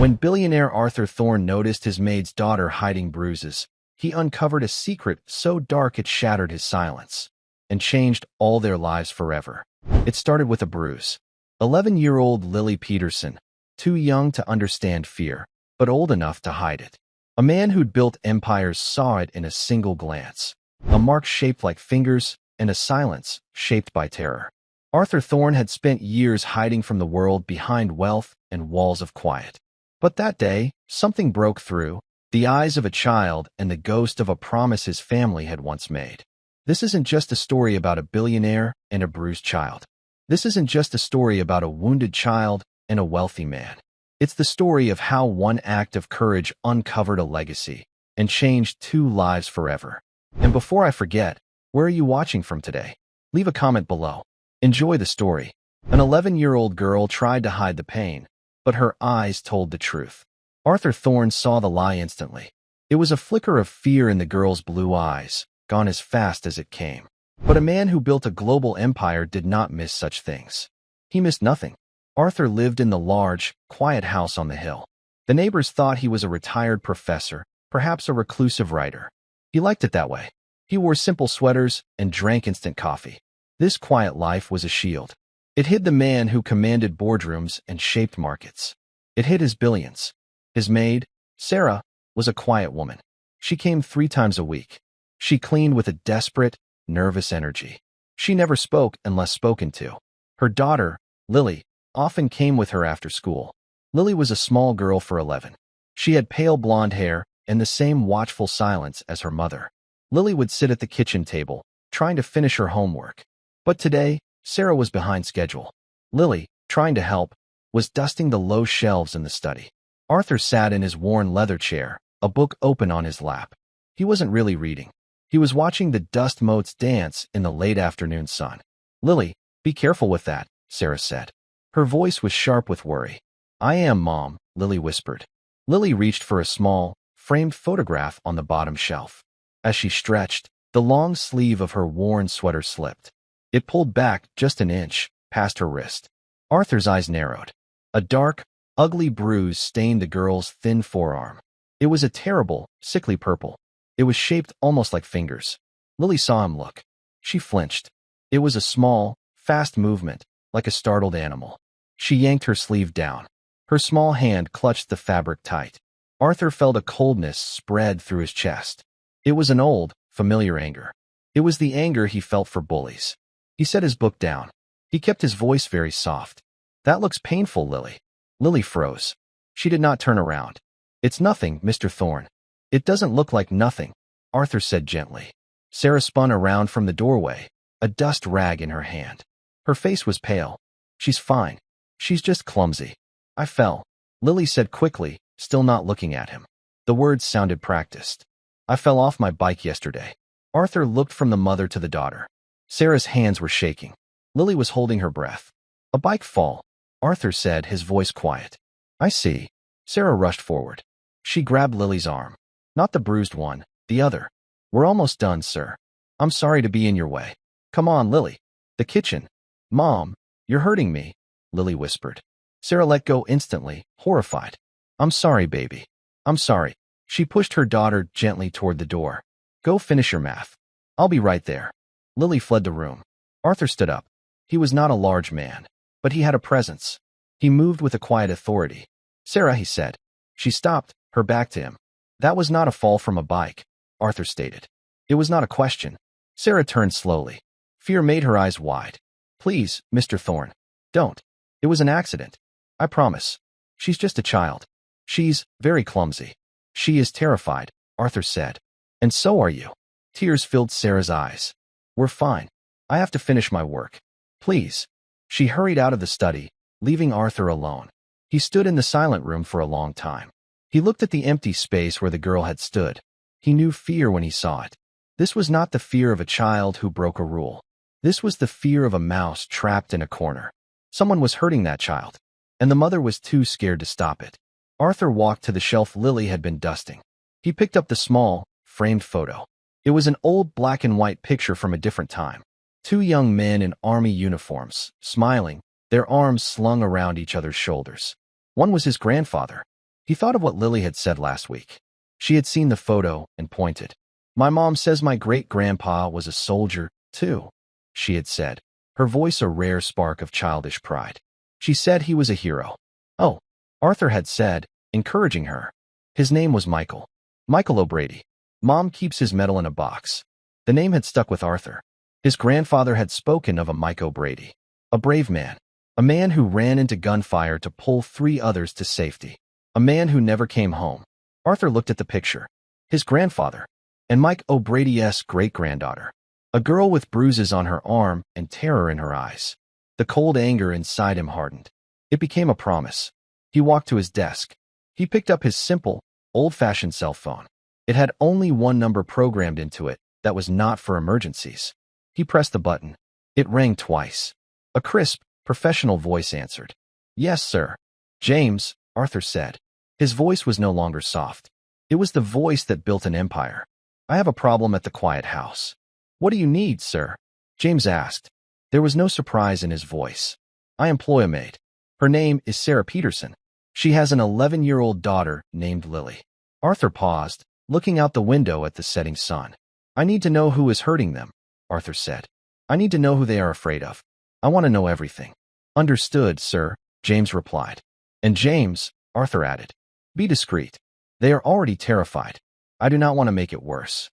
When billionaire Arthur Thorne noticed his maid's daughter hiding bruises, he uncovered a secret so dark it shattered his silence and changed all their lives forever. It started with a bruise. 11-year-old Lily Peterson, too young to understand fear, but old enough to hide it. A man who'd built empires saw it in a single glance. A mark shaped like fingers and a silence shaped by terror. Arthur Thorne had spent years hiding from the world behind wealth and walls of quiet. But that day, something broke through, the eyes of a child and the ghost of a promise his family had once made. This isn't just a story about a billionaire and a bruised child. This isn't just a story about a wounded child and a wealthy man. It's the story of how one act of courage uncovered a legacy and changed two lives forever. And before I forget, where are you watching from today? Leave a comment below. Enjoy the story. An 11-year-old girl tried to hide the pain, but her eyes told the truth. Arthur Thorne saw the lie instantly. It was a flicker of fear in the girl's blue eyes, gone as fast as it came. But a man who built a global empire did not miss such things. He missed nothing. Arthur lived in the large, quiet house on the hill. The neighbors thought he was a retired professor, perhaps a reclusive writer. He liked it that way. He wore simple sweaters and drank instant coffee. This quiet life was a shield. It hid the man who commanded boardrooms and shaped markets. It hid his billions. His maid, Sarah, was a quiet woman. She came 3 times a week. She cleaned with a desperate, nervous energy. She never spoke unless spoken to. Her daughter, Lily, often came with her after school. Lily was a small girl for 11. She had pale blonde hair and the same watchful silence as her mother. Lily would sit at the kitchen table, trying to finish her homework. But today, Sarah was behind schedule. Lily, trying to help, was dusting the low shelves in the study. Arthur sat in his worn leather chair, a book open on his lap. He wasn't really reading. He was watching the dust motes dance in the late afternoon sun. "Lily, be careful with that," Sarah said. Her voice was sharp with worry. "I am, Mom," Lily whispered. Lily reached for a small, framed photograph on the bottom shelf. As she stretched, the long sleeve of her worn sweater slipped. It pulled back just an inch, past her wrist. Arthur's eyes narrowed. A dark, ugly bruise stained the girl's thin forearm. It was a terrible, sickly purple. It was shaped almost like fingers. Lily saw him look. She flinched. It was a small, fast movement, like a startled animal. She yanked her sleeve down. Her small hand clutched the fabric tight. Arthur felt a coldness spread through his chest. It was an old, familiar anger. It was the anger he felt for bullies. He set his book down. He kept his voice very soft. "That looks painful, Lily." Lily froze. She did not turn around. "It's nothing, Mr. Thorne." "It doesn't look like nothing," Arthur said gently. Sarah spun around from the doorway, a dust rag in her hand. Her face was pale. "She's fine. She's just clumsy." "I fell," Lily said quickly, still not looking at him. The words sounded practiced. "I fell off my bike yesterday." Arthur looked from the mother to the daughter. Sarah's hands were shaking. Lily was holding her breath. "A bike fall," Arthur said, his voice quiet. "I see." Sarah rushed forward. She grabbed Lily's arm. Not the bruised one, the other. "We're almost done, sir. I'm sorry to be in your way." "Come on, Lily." "The kitchen." "Mom, you're hurting me," Lily whispered. Sarah let go instantly, horrified. "I'm sorry, baby. I'm sorry." She pushed her daughter gently toward the door. "Go finish your math. I'll be right there." Lily fled the room. Arthur stood up. He was not a large man, but he had a presence. He moved with a quiet authority. "Sarah," he said. She stopped, her back to him. "That was not a fall from a bike," Arthur stated. It was not a question. Sarah turned slowly. Fear made her eyes wide. "Please, Mr. Thorne, don't. It was an accident. I promise. She's just a child. She's very clumsy." "She is terrified," Arthur said. "And so are you." Tears filled Sarah's eyes. "We're fine. I have to finish my work. Please." She hurried out of the study, leaving Arthur alone. He stood in the silent room for a long time. He looked at the empty space where the girl had stood. He knew fear when he saw it. This was not the fear of a child who broke a rule. This was the fear of a mouse trapped in a corner. Someone was hurting that child, and the mother was too scared to stop it. Arthur walked to the shelf Lily had been dusting. He picked up the small, framed photo. It was an old black and white picture from a different time. 2 young men in army uniforms, smiling, their arms slung around each other's shoulders. One was his grandfather. He thought of what Lily had said last week. She had seen the photo and pointed. My mom says my great-grandpa was a soldier, too, she had said, her voice a rare spark of childish pride. She said he was a hero. Oh, Arthur had said, encouraging her. His name was Michael. Michael O'Brady. Mom keeps his medal in a box. The name had stuck with Arthur. His grandfather had spoken of a Mike O'Brady. A brave man. A man who ran into gunfire to pull 3 others to safety. A man who never came home. Arthur looked at the picture. His grandfather. And Mike O'Brady's great-granddaughter. A girl with bruises on her arm and terror in her eyes. The cold anger inside him hardened. It became a promise. He walked to his desk. He picked up his simple, old-fashioned cell phone. It had only one number programmed into it that was not for emergencies. He pressed the button. It rang twice. A crisp, professional voice answered. Yes, sir. James, Arthur said. His voice was no longer soft. It was the voice that built an empire. I have a problem at the quiet house. What do you need, sir? James asked. There was no surprise in his voice. I employ a maid. Her name is Sarah Peterson. She has an 11-year-old daughter named Lily. Arthur paused, looking out the window at the setting sun. I need to know who is hurting them, Arthur said. I need to know who they are afraid of. I want to know everything. Understood, sir, James replied. And James, Arthur added, be discreet. They are already terrified. I do not want to make it worse.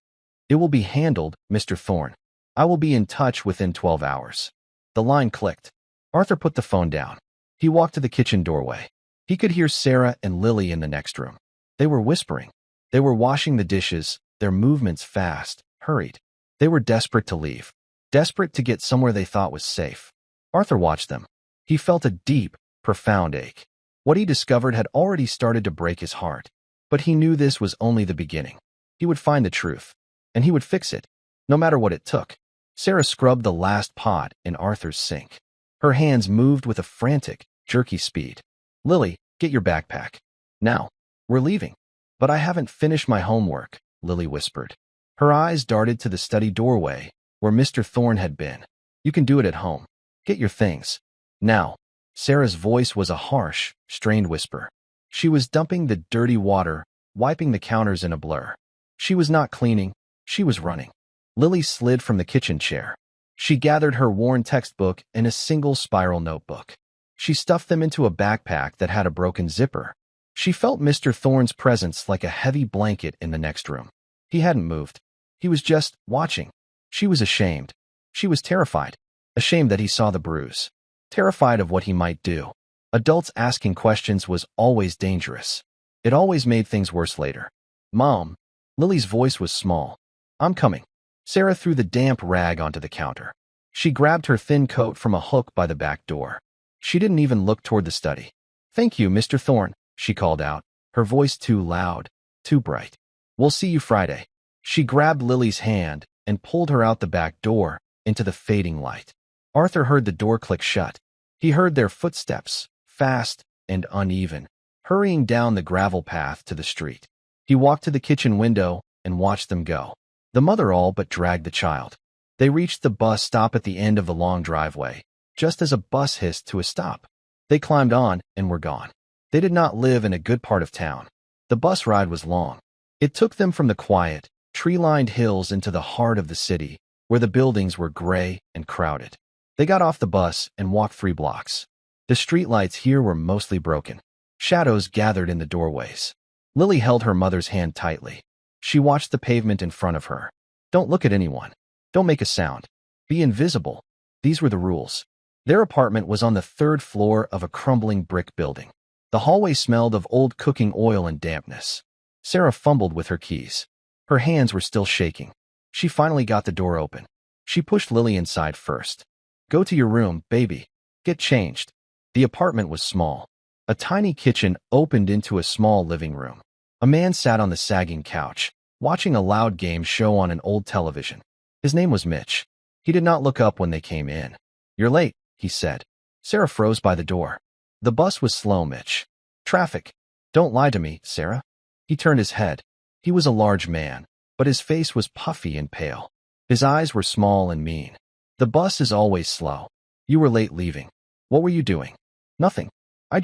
It will be handled, Mr. Thorne. I will be in touch within 12 hours. The line clicked. Arthur put the phone down. He walked to the kitchen doorway. He could hear Sarah and Lily in the next room. They were whispering. They were washing the dishes, their movements fast, hurried. They were desperate to leave. Desperate to get somewhere they thought was safe. Arthur watched them. He felt a deep, profound ache. What he discovered had already started to break his heart. But he knew this was only the beginning. He would find the truth. And he would fix it, no matter what it took. Sarah scrubbed the last pot in Arthur's sink. Her hands moved with a frantic, jerky speed. Lily, get your backpack. Now, we're leaving. But I haven't finished my homework, Lily whispered. Her eyes darted to the study doorway, where Mr. Thorne had been. You can do it at home. Get your things. Now. Sarah's voice was a harsh, strained whisper. She was dumping the dirty water, wiping the counters in a blur. She was not cleaning. She was running. Lily slid from the kitchen chair. She gathered her worn textbook and a single spiral notebook. She stuffed them into a backpack that had a broken zipper. She felt Mr. Thorne's presence like a heavy blanket in the next room. He hadn't moved. He was just watching. She was ashamed. She was terrified. Ashamed that he saw the bruise. Terrified of what he might do. Adults asking questions was always dangerous. It always made things worse later. Mom. Lily's voice was small. I'm coming. Sarah threw the damp rag onto the counter. She grabbed her thin coat from a hook by the back door. She didn't even look toward the study. Thank you, Mr. Thorne, she called out, her voice too loud, too bright. We'll see you Friday. She grabbed Lily's hand and pulled her out the back door into the fading light. Arthur heard the door click shut. He heard their footsteps, fast and uneven, hurrying down the gravel path to the street. He walked to the kitchen window and watched them go. The mother all but dragged the child. They reached the bus stop at the end of the long driveway, just as a bus hissed to a stop. They climbed on and were gone. They did not live in a good part of town. The bus ride was long. It took them from the quiet, tree-lined hills into the heart of the city, where the buildings were gray and crowded. They got off the bus and walked 3 blocks. The streetlights here were mostly broken. Shadows gathered in the doorways. Lily held her mother's hand tightly. She watched the pavement in front of her. Don't look at anyone. Don't make a sound. Be invisible. These were the rules. Their apartment was on the 3rd floor of a crumbling brick building. The hallway smelled of old cooking oil and dampness. Sarah fumbled with her keys. Her hands were still shaking. She finally got the door open. She pushed Lily inside first. Go to your room, baby. Get changed. The apartment was small. A tiny kitchen opened into a small living room. A man sat on the sagging couch, watching a loud game show on an old television. His name was Mitch. He did not look up when they came in. You're late, he said. Sarah froze by the door. The bus was slow, Mitch. Traffic. Don't lie to me, Sarah. He turned his head. He was a large man, but his face was puffy and pale. His eyes were small and mean. The bus is always slow. You were late leaving. What were you doing? Nothing. I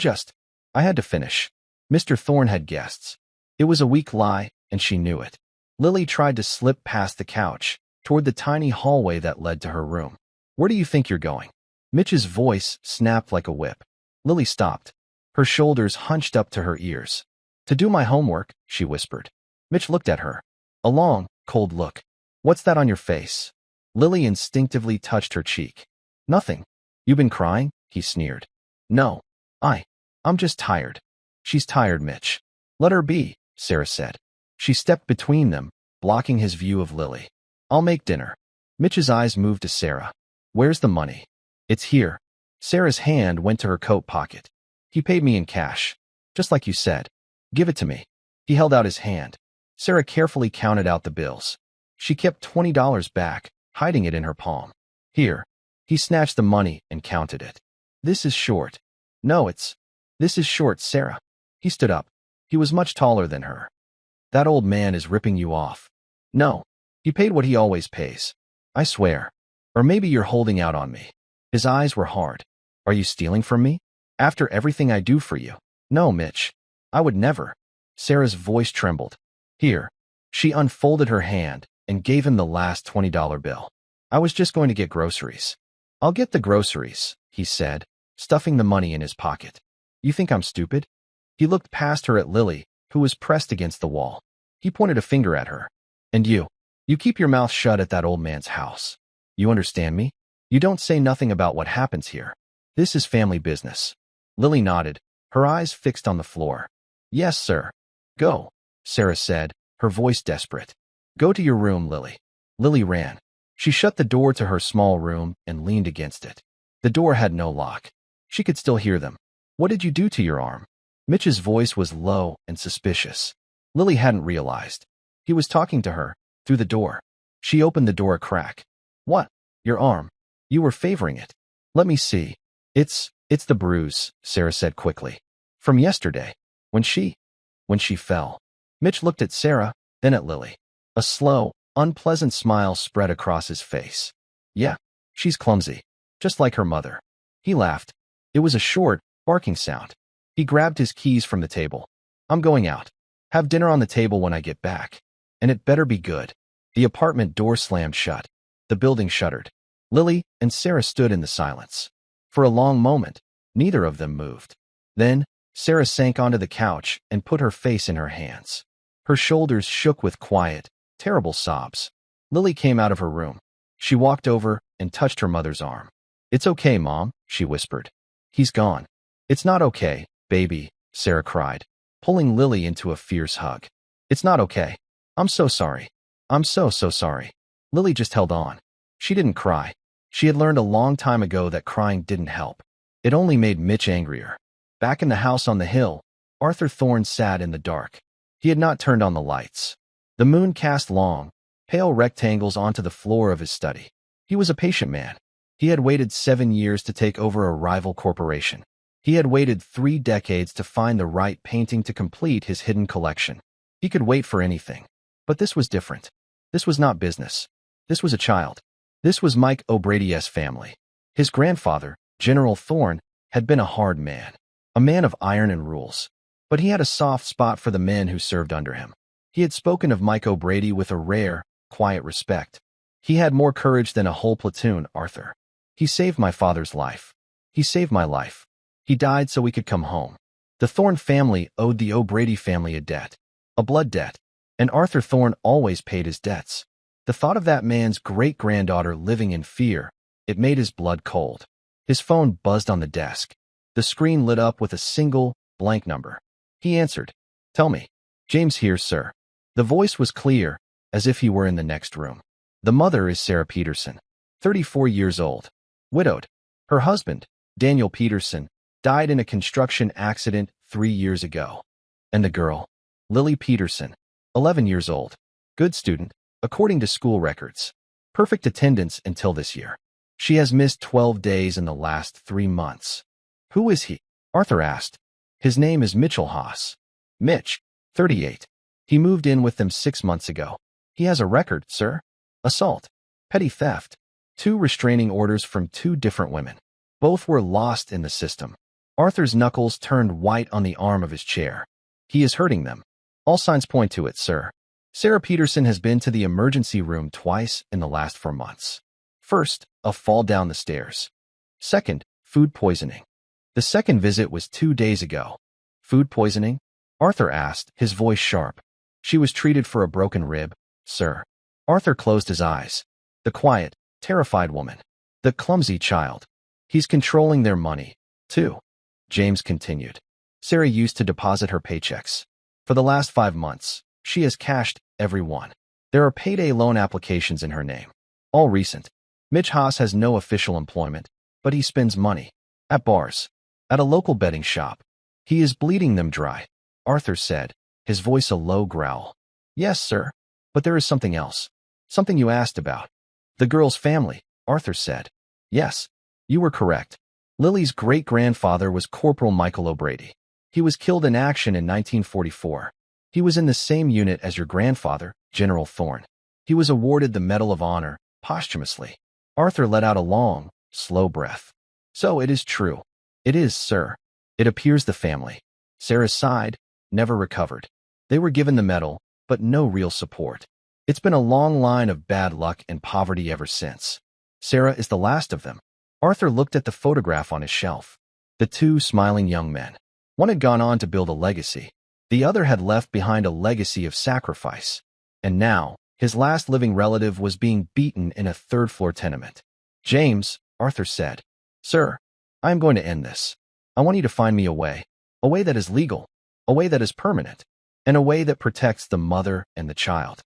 had to finish. Mr. Thorne had guests. It was a weak lie, and she knew it. Lily tried to slip past the couch, toward the tiny hallway that led to her room. Where do you think you're going? Mitch's voice snapped like a whip. Lily stopped, her shoulders hunched up to her ears. To do my homework, she whispered. Mitch looked at her. A long, cold look. What's that on your face? Lily instinctively touched her cheek. Nothing. You been crying? He sneered. No. I'm just tired. She's tired, Mitch. Let her be, Sarah said. She stepped between them, blocking his view of Lily. I'll make dinner. Mitch's eyes moved to Sarah. Where's the money? It's here. Sarah's hand went to her coat pocket. He paid me in cash. Just like you said. Give it to me. He held out his hand. Sarah carefully counted out the bills. She kept $20 back, hiding it in her palm. Here. He snatched the money and counted it. This is short. No, this is short, Sarah. He stood up. He was much taller than her. That old man is ripping you off. No. He paid what he always pays. I swear. Or maybe you're holding out on me. His eyes were hard. Are you stealing from me? After everything I do for you? No, Mitch. I would never. Sarah's voice trembled. Here. She unfolded her hand and gave him the last $20 bill. I was just going to get groceries. I'll get the groceries, he said, stuffing the money in his pocket. You think I'm stupid? He looked past her at Lily, who was pressed against the wall. He pointed a finger at her. And you keep your mouth shut at that old man's house. You understand me? You don't say nothing about what happens here. This is family business. Lily nodded, her eyes fixed on the floor. Yes, sir. Go, Sarah said, her voice desperate. Go to your room, Lily. Lily ran. She shut the door to her small room and leaned against it. The door had no lock. She could still hear them. What did you do to your arm? Mitch's voice was low and suspicious. Lily hadn't realized. He was talking to her, through the door. She opened the door a crack. What? Your arm. You were favoring it. Let me see. It's the bruise, Sarah said quickly. From yesterday. When she fell. Mitch looked at Sarah, then at Lily. A slow, unpleasant smile spread across his face. Yeah, she's clumsy. Just like her mother. He laughed. It was a short, barking sound. He grabbed his keys from the table. I'm going out. Have dinner on the table when I get back. And it better be good. The apartment door slammed shut. The building shuddered. Lily and Sarah stood in the silence. For a long moment, neither of them moved. Then, Sarah sank onto the couch and put her face in her hands. Her shoulders shook with quiet, terrible sobs. Lily came out of her room. She walked over and touched her mother's arm. It's okay, Mom, she whispered. He's gone. It's not okay, baby, Sarah cried, pulling Lily into a fierce hug. It's not okay. I'm so sorry. I'm so sorry. Lily just held on. She didn't cry. She had learned a long time ago that crying didn't help. It only made Mitch angrier. Back in the house on the hill, Arthur Thorne sat in the dark. He had not turned on the lights. The moon cast long, pale rectangles onto the floor of his study. He was a patient man. He had waited 7 years to take over a rival corporation. He had waited 3 decades to find the right painting to complete his hidden collection. He could wait for anything. But this was different. This was not business. This was a child. This was Mike O'Brady's family. His grandfather, General Thorne, had been a hard man. A man of iron and rules. But he had a soft spot for the men who served under him. He had spoken of Mike O'Brady with a rare, quiet respect. He had more courage than a whole platoon, Arthur. He saved my father's life. He saved my life. He died so we could come home. The Thorne family owed the O'Brady family a debt. A blood debt. And Arthur Thorne always paid his debts. The thought of that man's great-granddaughter living in fear, it made his blood cold. His phone buzzed on the desk. The screen lit up with a single, blank number. He answered. Tell me. James here, sir. The voice was clear, as if he were in the next room. The mother is Sarah Peterson, 34 years old. Widowed. Her husband, Daniel Peterson, died in a construction accident 3 years ago. And the girl, Lily Peterson, 11 years old. Good student, according to school records. Perfect attendance until this year. She has missed 12 days in the last 3 months. Who is he? Arthur asked. His name is Mitchell Haas. Mitch, 38. He moved in with them 6 months ago. He has a record, sir. Assault. Petty theft. 2 restraining orders from 2 different women. Both were lost in the system. Arthur's knuckles turned white on the arm of his chair. He is hurting them. All signs point to it, sir. Sarah Peterson has been to the emergency room twice in the last 4 months. First, a fall down the stairs. Second, food poisoning. The second visit was 2 days ago. Food poisoning? Arthur asked, his voice sharp. She was treated for a broken rib, sir. Arthur closed his eyes. The quiet, terrified woman. The clumsy child. He's controlling their money, too. James continued. Sarah used to deposit her paychecks. For the last 5 months, she has cashed every one. There are payday loan applications in her name. All recent. Mitch Haas has no official employment, but he spends money. At bars. At a local betting shop. He is bleeding them dry, Arthur said, his voice a low growl. Yes, sir. But there is something else. Something you asked about. The girl's family, Arthur said. Yes, you were correct. Lily's great-grandfather was Corporal Michael O'Brady. He was killed in action in 1944. He was in the same unit as your grandfather, General Thorne. He was awarded the Medal of Honor, posthumously. Arthur let out a long, slow breath. So it is true. It is, sir. It appears the family. Sarah sighed, never recovered. They were given the medal, but no real support. It's been a long line of bad luck and poverty ever since. Sarah is the last of them. Arthur looked at the photograph on his shelf. The two smiling young men. One had gone on to build a legacy. The other had left behind a legacy of sacrifice. And now, his last living relative was being beaten in a third-floor tenement. James, Arthur said. Sir, I am going to end this. I want you to find me a way that is legal, a way that is permanent, and a way that protects the mother and the child.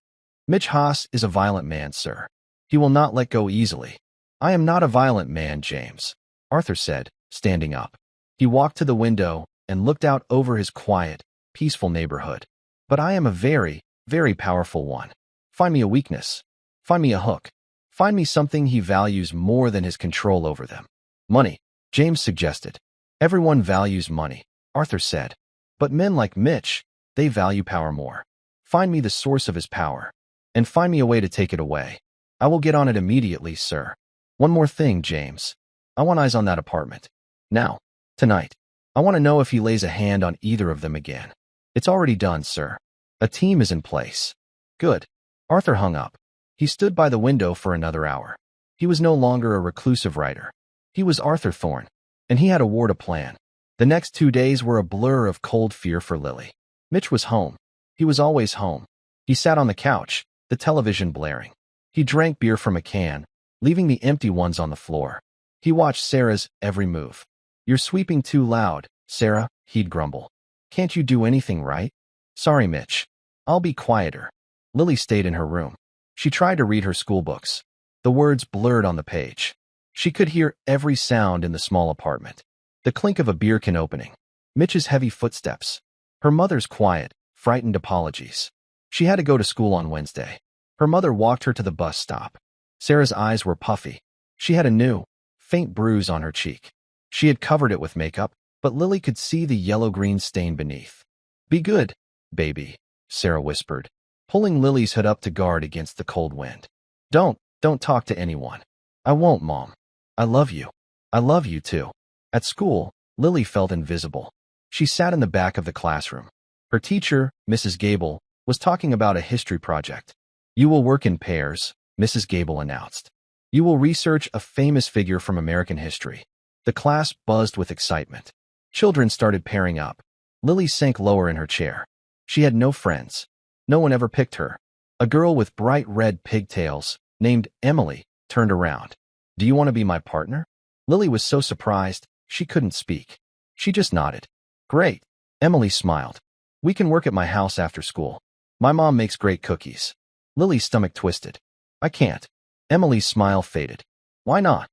Mitch Haas is a violent man, sir. He will not let go easily. I am not a violent man, James, Arthur said, standing up. He walked to the window and looked out over his quiet, peaceful neighborhood. But I am a very, very powerful one. Find me a weakness. Find me a hook. Find me something he values more than his control over them. Money, James suggested. Everyone values money, Arthur said. But men like Mitch, they value power more. Find me the source of his power. And find me a way to take it away. I will get on it immediately, sir. One more thing, James. I want eyes on that apartment. Now. Tonight. I want to know if he lays a hand on either of them again. It's already done, sir. A team is in place. Good. Arthur hung up. He stood by the window for another hour. He was no longer a reclusive writer. He was Arthur Thorne, and he had a war to plan. The next 2 days were a blur of cold fear for Lily. Mitch was home. He was always home. He sat on the couch, the television blaring. He drank beer from a can, leaving the empty ones on the floor. He watched Sarah's every move. You're sweeping too loud, Sarah, he'd grumble. Can't you do anything right? Sorry, Mitch. I'll be quieter. Lily stayed in her room. She tried to read her school books. The words blurred on the page. She could hear every sound in the small apartment. The clink of a beer can opening. Mitch's heavy footsteps. Her mother's quiet, frightened apologies. She had to go to school on Wednesday. Her mother walked her to the bus stop. Sarah's eyes were puffy. She had a new, faint bruise on her cheek. She had covered it with makeup, but Lily could see the yellow-green stain beneath. Be good, baby, Sarah whispered, pulling Lily's hood up to guard against the cold wind. Don't talk to anyone. I won't, Mom. I love you. I love you too. At school, Lily felt invisible. She sat in the back of the classroom. Her teacher, Mrs. Gable, was talking about a history project. You will work in pairs, Mrs. Gable announced. You will research a famous figure from American history. The class buzzed with excitement. Children started pairing up. Lily sank lower in her chair. She had no friends. No one ever picked her. A girl with bright red pigtails, named Emily, turned around. Do you want to be my partner? Lily was so surprised, she couldn't speak. She just nodded. Great. Emily smiled. We can work at my house after school. My mom makes great cookies. Lily's stomach twisted. I can't. Emily's smile faded. Why not?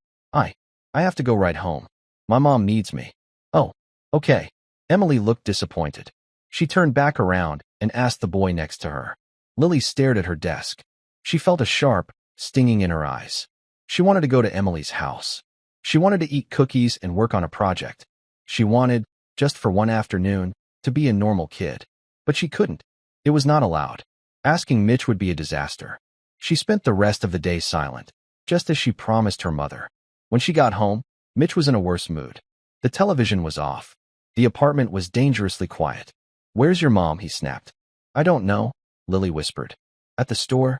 I have to go right home. My mom needs me. Oh, okay. Emily looked disappointed. She turned back around and asked the boy next to her. Lily stared at her desk. She felt a sharp, stinging in her eyes. She wanted to go to Emily's house. She wanted to eat cookies and work on a project. She wanted, just for one afternoon, to be a normal kid. But she couldn't. It was not allowed. Asking Mitch would be a disaster. She spent the rest of the day silent, just as she promised her mother. When she got home, Mitch was in a worse mood. The television was off. The apartment was dangerously quiet. Where's your mom? He snapped. I don't know, Lily whispered. At the store?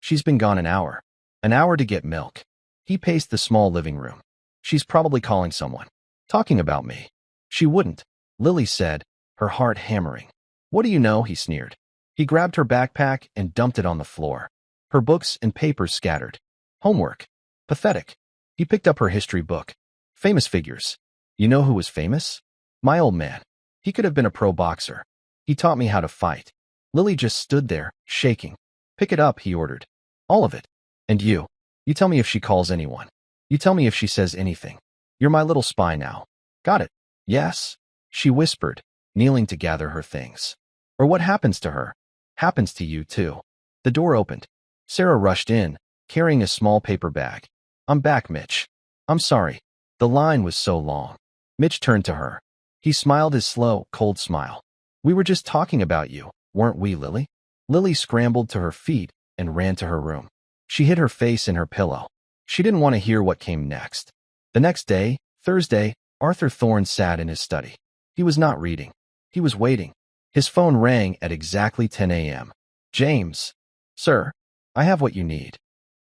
She's been gone an hour. An hour to get milk. He paced the small living room. She's probably calling someone. Talking about me. She wouldn't, Lily said, her heart hammering. What do you know? He sneered. He grabbed her backpack and dumped it on the floor. Her books and papers scattered. Homework. Pathetic. He picked up her history book. Famous figures. You know who was famous? My old man. He could have been a pro boxer. He taught me how to fight. Lily just stood there, shaking. Pick it up, he ordered. All of it. And you. You tell me if she calls anyone. You tell me if she says anything. You're my little spy now. Got it? Yes? She whispered, kneeling to gather her things. Or what happens to her? Happens to you, too. The door opened. Sarah rushed in, carrying a small paper bag. I'm back, Mitch. I'm sorry. The line was so long. Mitch turned to her. He smiled his slow, cold smile. We were just talking about you, weren't we, Lily? Lily scrambled to her feet and ran to her room. She hid her face in her pillow. She didn't want to hear what came next. The next day, Thursday, Arthur Thorne sat in his study. He was not reading. He was waiting. His phone rang at exactly 10 a.m. James. Sir, I have what you need.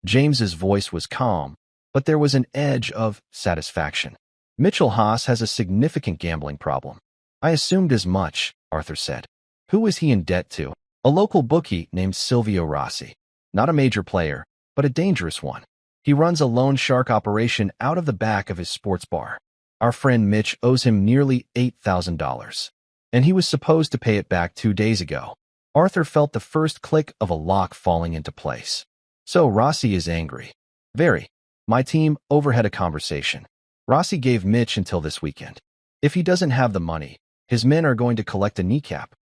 James's voice was calm, but there was an edge of satisfaction. Mitchell Haas has a significant gambling problem. I assumed as much, Arthur said. Who is he in debt to? A local bookie named Silvio Rossi. Not a major player, but a dangerous one. He runs a loan shark operation out of the back of his sports bar. Our friend Mitch owes him nearly $8,000. And he was supposed to pay it back 2 days ago. Arthur felt the first click of a lock falling into place. So Rossi is angry. Very. My team overheard a conversation. Rossi gave Mitch until this weekend. If he doesn't have the money, his men are going to collect a kneecap.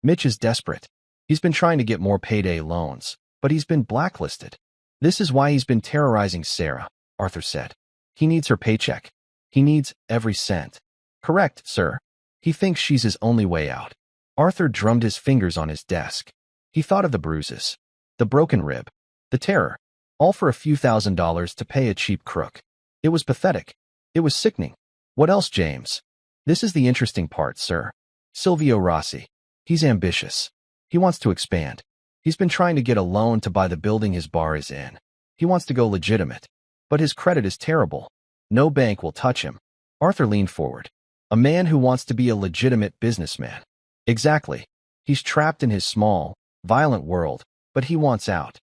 Mitch is desperate. He's been trying to get more payday loans, but he's been blacklisted. This is why he's been terrorizing Sarah, Arthur said. He needs her paycheck. He needs every cent. Correct, sir. He thinks she's his only way out. Arthur drummed his fingers on his desk. He thought of the bruises, the broken rib, the terror, all for a few $1,000s to pay a cheap crook. It was pathetic. It was sickening. What else, James? This is the interesting part, sir. Silvio Rossi. He's ambitious. He wants to expand. He's been trying to get a loan to buy the building his bar is in. He wants to go legitimate. But his credit is terrible. No bank will touch him. Arthur leaned forward. A man who wants to be a legitimate businessman. Exactly. He's trapped in his small, violent world, but he wants out.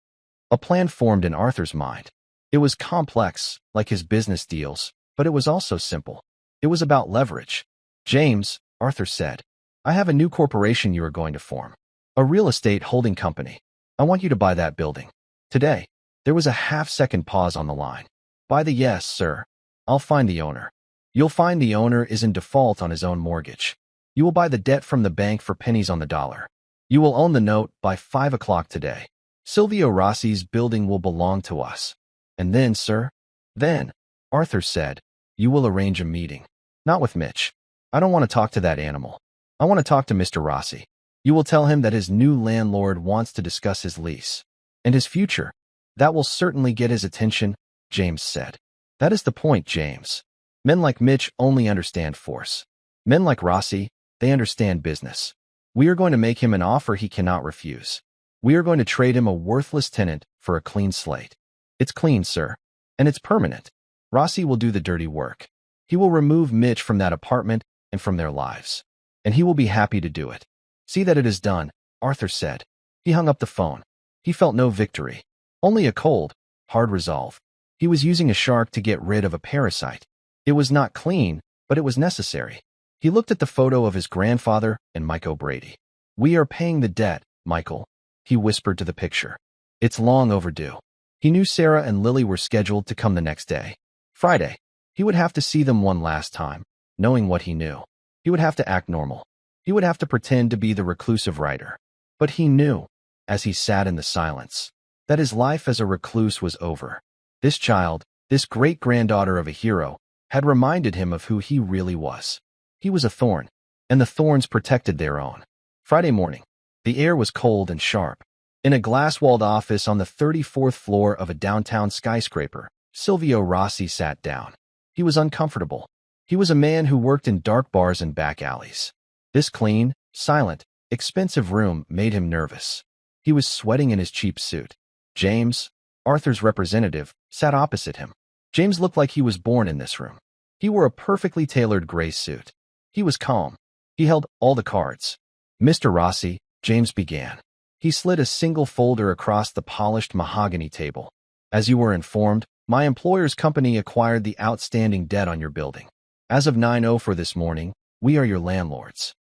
A plan formed in Arthur's mind. It was complex, like his business deals, but it was also simple. It was about leverage. James, Arthur said, I have a new corporation you are going to form. A real estate holding company. I want you to buy that building. Today. There was a half-second pause on the line. By the yes, sir. I'll find the owner. You'll find the owner is in default on his own mortgage. You will buy the debt from the bank for pennies on the dollar. You will own the note by 5 o'clock today. Silvio Rossi's building will belong to us. And then, sir? Then, Arthur said, you will arrange a meeting. Not with Mitch. I don't want to talk to that animal. I want to talk to Mr. Rossi. You will tell him that his new landlord wants to discuss his lease. And his future. That will certainly get his attention, James said. That is the point, James. Men like Mitch only understand force. Men like Rossi, they understand business. We are going to make him an offer he cannot refuse. We are going to trade him a worthless tenant for a clean slate. It's clean, sir. And it's permanent. Rossi will do the dirty work. He will remove Mitch from that apartment and from their lives. And he will be happy to do it. See that it is done, Arthur said. He hung up the phone. He felt no victory. Only a cold, hard resolve. He was using a shark to get rid of a parasite. It was not clean, but it was necessary. He looked at the photo of his grandfather and Mike O'Brady. We are paying the debt, Michael, he whispered to the picture. It's long overdue. He knew Sarah and Lily were scheduled to come the next day. Friday. He would have to see them one last time, knowing what he knew. He would have to act normal. He would have to pretend to be the reclusive writer. But he knew, as he sat in the silence, that his life as a recluse was over. This child, this great-granddaughter of a hero, had reminded him of who he really was. He was a thorn, and the thorns protected their own. Friday morning. The air was cold and sharp. In a glass-walled office on the 34th floor of a downtown skyscraper, Silvio Rossi sat down. He was uncomfortable. He was a man who worked in dark bars and back alleys. This clean, silent, expensive room made him nervous. He was sweating in his cheap suit. James, Arthur's representative, sat opposite him. James looked like he was born in this room. He wore a perfectly tailored gray suit. He was calm. He held all the cards. Mr. Rossi, James began. He slid a single folder across the polished mahogany table. As you were informed, my employer's company acquired the outstanding debt on your building. As of 9:00 for this morning, we are your landlords.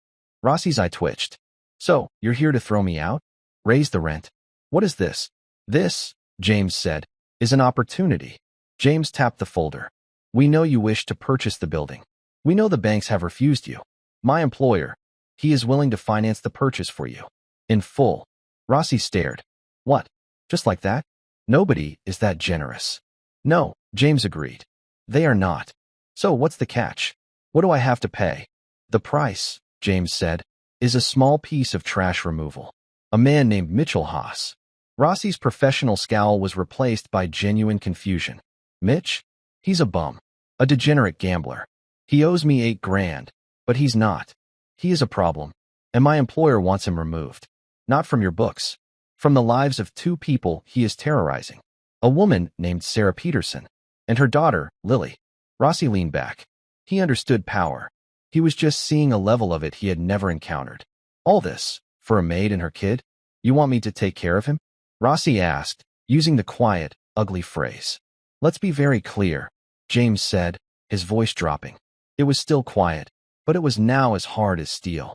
Rossi's eye twitched. So, you're here to throw me out? Raise the rent? What is this? This, James said, is an opportunity. James tapped the folder. We know you wish to purchase the building. We know the banks have refused you. My employer, he is willing to finance the purchase for you. In full. Rossi stared. What? Just like that? Nobody is that generous. No, James agreed. They are not. So what's the catch? What do I have to pay? The price, James said, is a small piece of trash removal. A man named Mitchell Haas. Rossi's professional scowl was replaced by genuine confusion. Mitch? He's a bum. A degenerate gambler. He owes me $8 grand, but he's not. He is a problem, and my employer wants him removed. Not from your books. From the lives of 2 people he is terrorizing. A woman named Sarah Peterson, and her daughter, Lily. Rossi leaned back. He understood power. He was just seeing a level of it he had never encountered. All this, for a maid and her kid? You want me to take care of him? Rossi asked, using the quiet, ugly phrase. Let's be very clear, James said, his voice dropping. It was still quiet, but it was now as hard as steel.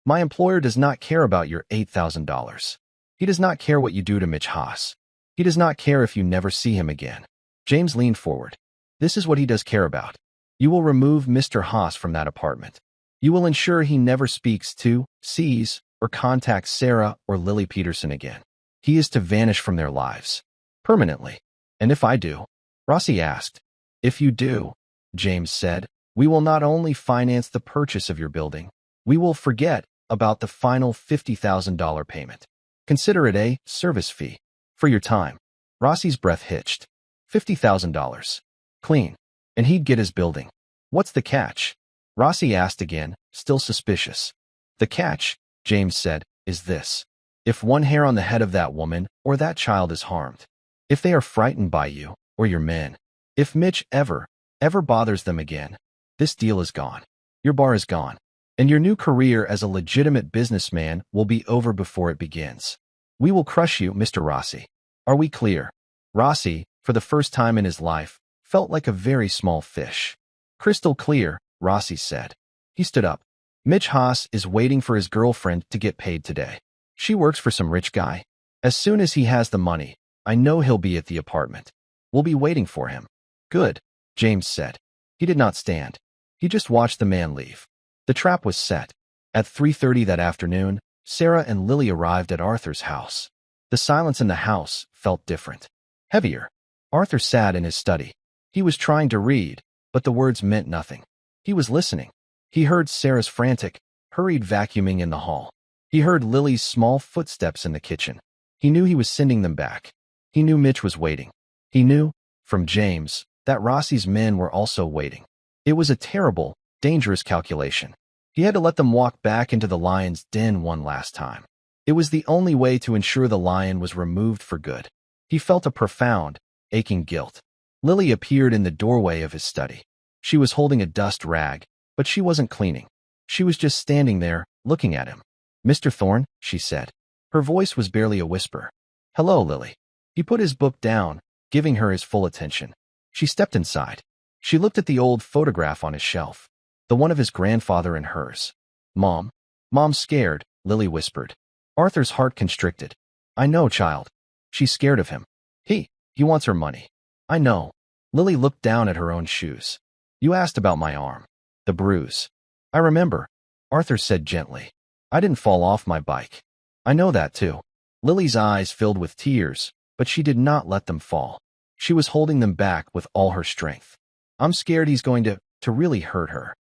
My employer does not care about your $8,000. He does not care what you do to Mitch Haas. He does not care if you never see him again. James leaned forward. This is what he does care about. You will remove Mr. Haas from that apartment. You will ensure he never speaks to, sees, or contacts Sarah or Lily Peterson again. He is to vanish from their lives. Permanently. And if I do? Rossi asked. If you do, James said, we will not only finance the purchase of your building, we will forget about the final $50,000 payment. Consider it a service fee. For your time. Rossi's breath hitched. $50,000. Clean. And he'd get his building. What's the catch? Rossi asked again, still suspicious. The catch, James said, is this. If one hair on the head of that woman or that child is harmed, if they are frightened by you or your men, if Mitch ever bothers them again, this deal is gone. Your bar is gone. And your new career as a legitimate businessman will be over before it begins. We will crush you, Mr. Rossi. Are we clear? Rossi, for the first time in his life, felt like a very small fish. Crystal clear, Rossi said. He stood up. Mitch Haas is waiting for his girlfriend to get paid today. She works for some rich guy. As soon as he has the money, I know he'll be at the apartment. We'll be waiting for him. Good, James said. He did not stand. He just watched the man leave. The trap was set. At 3:30 that afternoon, Sarah and Lily arrived at Arthur's house. The silence in the house felt different. Heavier. Arthur sat in his study. He was trying to read, but the words meant nothing. He was listening. He heard Sarah's frantic, hurried vacuuming in the hall. He heard Lily's small footsteps in the kitchen. He knew he was sending them back. He knew Mitch was waiting. He knew, from James, that Rossi's men were also waiting. It was a terrible, dangerous calculation. He had to let them walk back into the lion's den one last time. It was the only way to ensure the lion was removed for good. He felt a profound, aching guilt. Lily appeared in the doorway of his study. She was holding a dust rag, but she wasn't cleaning. She was just standing there, looking at him. Mr. Thorne, she said. Her voice was barely a whisper. Hello, Lily. He put his book down, giving her his full attention. She stepped inside. She looked at the old photograph on his shelf, the one of his grandfather and hers. Mom's scared, Lily whispered. Arthur's heart constricted. I know, child. She's scared of him. He wants her money. I know. Lily looked down at her own shoes. You asked about my arm. The bruise. I remember, Arthur said gently. I didn't fall off my bike. I know that too. Lily's eyes filled with tears, but she did not let them fall. She was holding them back with all her strength. I'm scared he's going to really hurt her.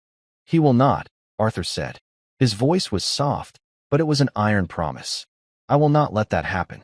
He will not, Arthur said. His voice was soft, but it was an iron promise. I will not let that happen.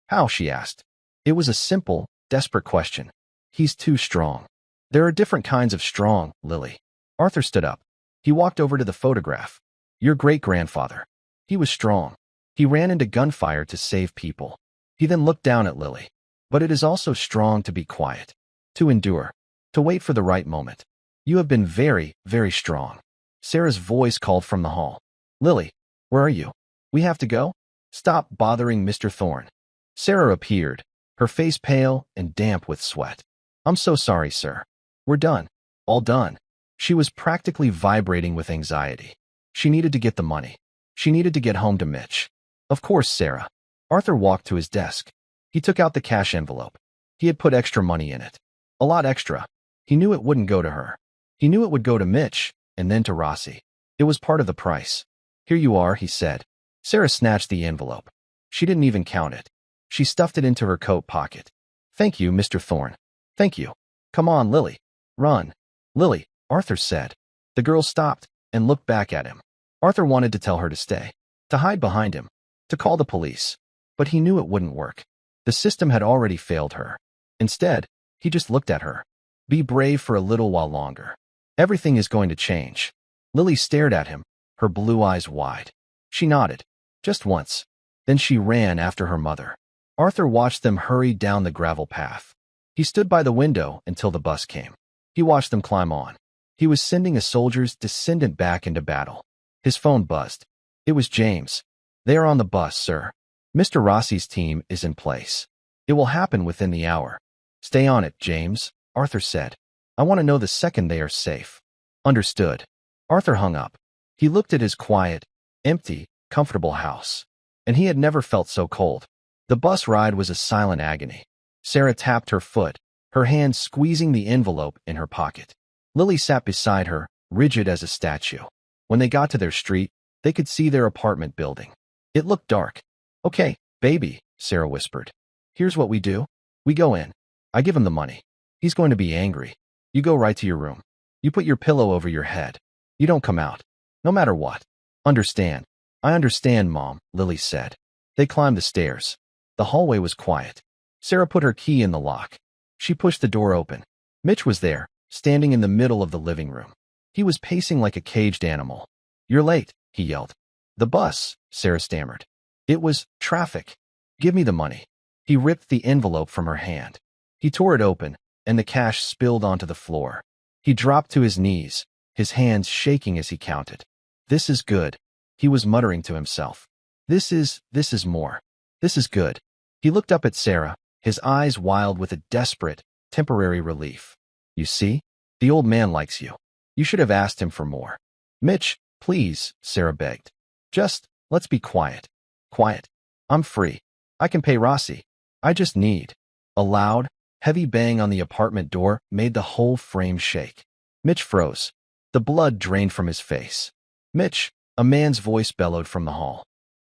How? She asked. It was a simple, desperate question. He's too strong. There are different kinds of strong, Lily. Arthur stood up. He walked over to the photograph. Your great-grandfather. He was strong. He ran into gunfire to save people. He then looked down at Lily. But it is also strong to be quiet, to endure, to wait for the right moment. You have been very, very strong. Sarah's voice called from the hall. Lily, where are you? We have to go? Stop bothering Mr. Thorne. Sarah appeared, her face pale and damp with sweat. I'm so sorry, sir. We're done. All done. She was practically vibrating with anxiety. She needed to get the money. She needed to get home to Mitch. Of course, Sarah. Arthur walked to his desk. He took out the cash envelope. He had put extra money in it. A lot extra. He knew it wouldn't go to her. He knew it would go to Mitch, and then to Rossi. It was part of the price. Here you are, he said. Sarah snatched the envelope. She didn't even count it. She stuffed it into her coat pocket. Thank you, Mr. Thorne. Thank you. Come on, Lily. Run. Lily, Arthur said. The girl stopped and looked back at him. Arthur wanted to tell her to stay, to hide behind him, to call the police. But he knew it wouldn't work. The system had already failed her. Instead, he just looked at her. Be brave for a little while longer. Everything is going to change. Lily stared at him, her blue eyes wide. She nodded, just once. Then she ran after her mother. Arthur watched them hurry down the gravel path. He stood by the window until the bus came. He watched them climb on. He was sending a soldier's descendant back into battle. His phone buzzed. It was James. They are on the bus, sir. Mr. Rossi's team is in place. It will happen within the hour. Stay on it, James, Arthur said. I want to know the second they are safe. Understood. Arthur hung up. He looked at his quiet, empty, comfortable house. And he had never felt so cold. The bus ride was a silent agony. Sarah tapped her foot, her hand squeezing the envelope in her pocket. Lily sat beside her, rigid as a statue. When they got to their street, they could see their apartment building. It looked dark. Okay, baby, Sarah whispered. Here's what we do. We go in. I give him the money. He's going to be angry. You go right to your room. You put your pillow over your head. You don't come out. No matter what. Understand. I understand, Mom, Lily said. They climbed the stairs. The hallway was quiet. Sarah put her key in the lock. She pushed the door open. Mitch was there, standing in the middle of the living room. He was pacing like a caged animal. You're late, he yelled. The bus, Sarah stammered. It was traffic. Give me the money. He ripped the envelope from her hand. He tore it open, and the cash spilled onto the floor. He dropped to his knees, his hands shaking as he counted. This is good, he was muttering to himself. This is more. This is good. He looked up at Sarah, his eyes wild with a desperate, temporary relief. You see? The old man likes you. You should have asked him for more. Mitch, please, Sarah begged. Just, let's be quiet. Quiet. I'm free. I can pay Rossi. I just need. A loud, heavy bang on the apartment door made the whole frame shake. Mitch froze. The blood drained from his face. Mitch, a man's voice bellowed from the hall.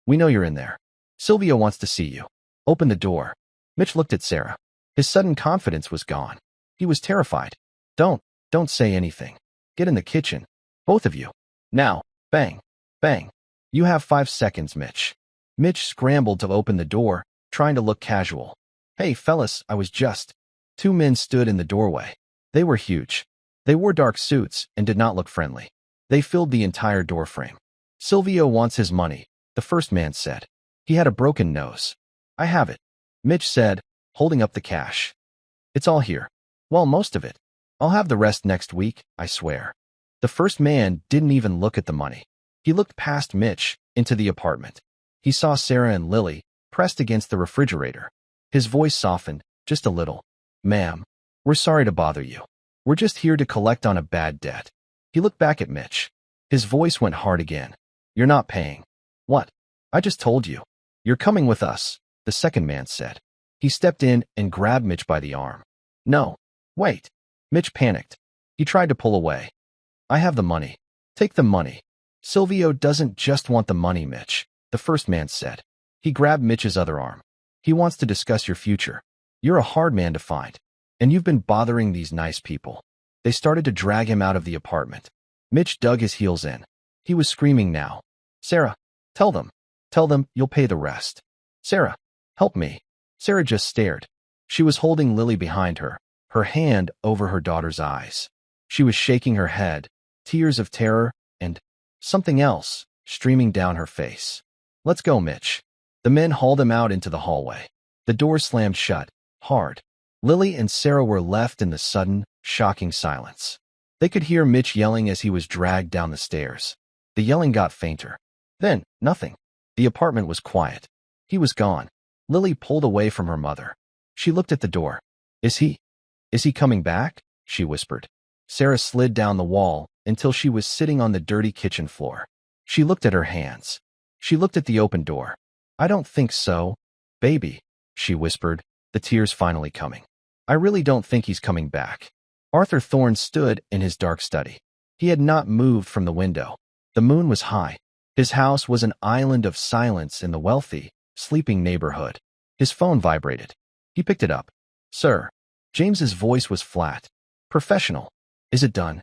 We know you're in there. Sylvia wants to see you. Open the door. Mitch looked at Sarah. His sudden confidence was gone. He was terrified. Don't say anything. Get in the kitchen. Both of you. Now. Bang. Bang. You have 5 seconds, Mitch. Mitch scrambled to open the door, trying to look casual. Hey, fellas, I was just. 2 men stood in the doorway. They were huge. They wore dark suits and did not look friendly. They filled the entire doorframe. Silvio wants his money, the first man said. He had a broken nose. I have it, Mitch said, holding up the cash. It's all here. Well, most of it. I'll have the rest next week, I swear. The first man didn't even look at the money. He looked past Mitch, into the apartment. He saw Sarah and Lily, pressed against the refrigerator. His voice softened, just a little. Ma'am, we're sorry to bother you. We're just here to collect on a bad debt. He looked back at Mitch. His voice went hard again. You're not paying. What? I just told you. You're coming with us, the second man said. He stepped in and grabbed Mitch by the arm. No. Wait. Mitch panicked. He tried to pull away. I have the money. Take the money. Silvio doesn't just want the money, Mitch, the first man said. He grabbed Mitch's other arm. He wants to discuss your future. You're a hard man to find. And you've been bothering these nice people. They started to drag him out of the apartment. Mitch dug his heels in. He was screaming now. Sarah, tell them. Tell them you'll pay the rest. Sarah, help me. Sarah just stared. She was holding Lily behind her, her hand over her daughter's eyes. She was shaking her head, tears of terror and something else, streaming down her face. "Let's go, Mitch." The men hauled him out into the hallway. The door slammed shut, hard. Lily and Sarah were left in the sudden, shocking silence. They could hear Mitch yelling as he was dragged down the stairs. The yelling got fainter. Then, nothing. The apartment was quiet. He was gone. Lily pulled away from her mother. She looked at the door. Is he coming back?" she whispered. Sarah slid down the wall until she was sitting on the dirty kitchen floor. She looked at her hands. She looked at the open door. "I don't think so, baby," she whispered, the tears finally coming. "I really don't think he's coming back." Arthur Thorne stood in his dark study. He had not moved from the window. The moon was high. His house was an island of silence in the wealthy, sleeping neighborhood. His phone vibrated. He picked it up. "Sir." James's voice was flat. Professional. "Is it done?"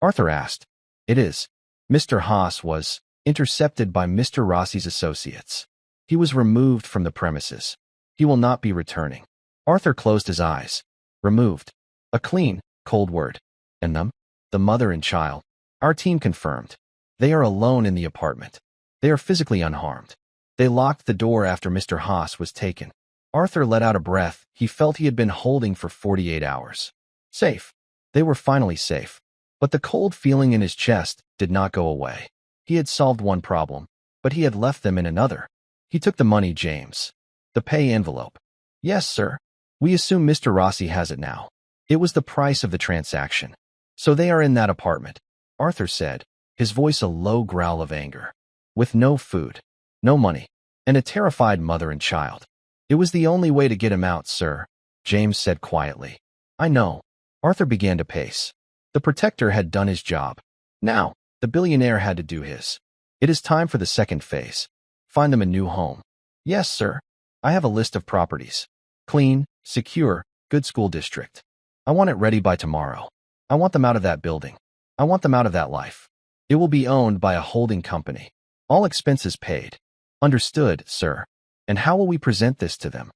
Arthur asked. "It is." Mr. Haas was intercepted by Mr. Rossi's associates. He was removed from the premises. He will not be returning. Arthur closed his eyes. Removed. A clean, cold word. And them? The mother and child. Our team confirmed. They are alone in the apartment. They are physically unharmed. They locked the door after Mr. Haas was taken. Arthur let out a breath he felt he had been holding for 48 hours. Safe. They were finally safe. But the cold feeling in his chest did not go away. He had solved one problem, but he had left them in another. He took the money, James. The pay envelope. "Yes, sir. We assume Mr. Rossi has it now." It was the price of the transaction. "So they are in that apartment," Arthur said, his voice a low growl of anger. "With no food, no money, and a terrified mother and child." "It was the only way to get him out, sir," James said quietly. "I know." Arthur began to pace. The protector had done his job. Now, the billionaire had to do his. "It is time for the second phase. Find them a new home." "Yes, sir. I have a list of properties. Clean, secure, good school district. I want it ready by tomorrow. I want them out of that building. I want them out of that life. It will be owned by a holding company. All expenses paid." "Understood, sir. And how will we present this to them?"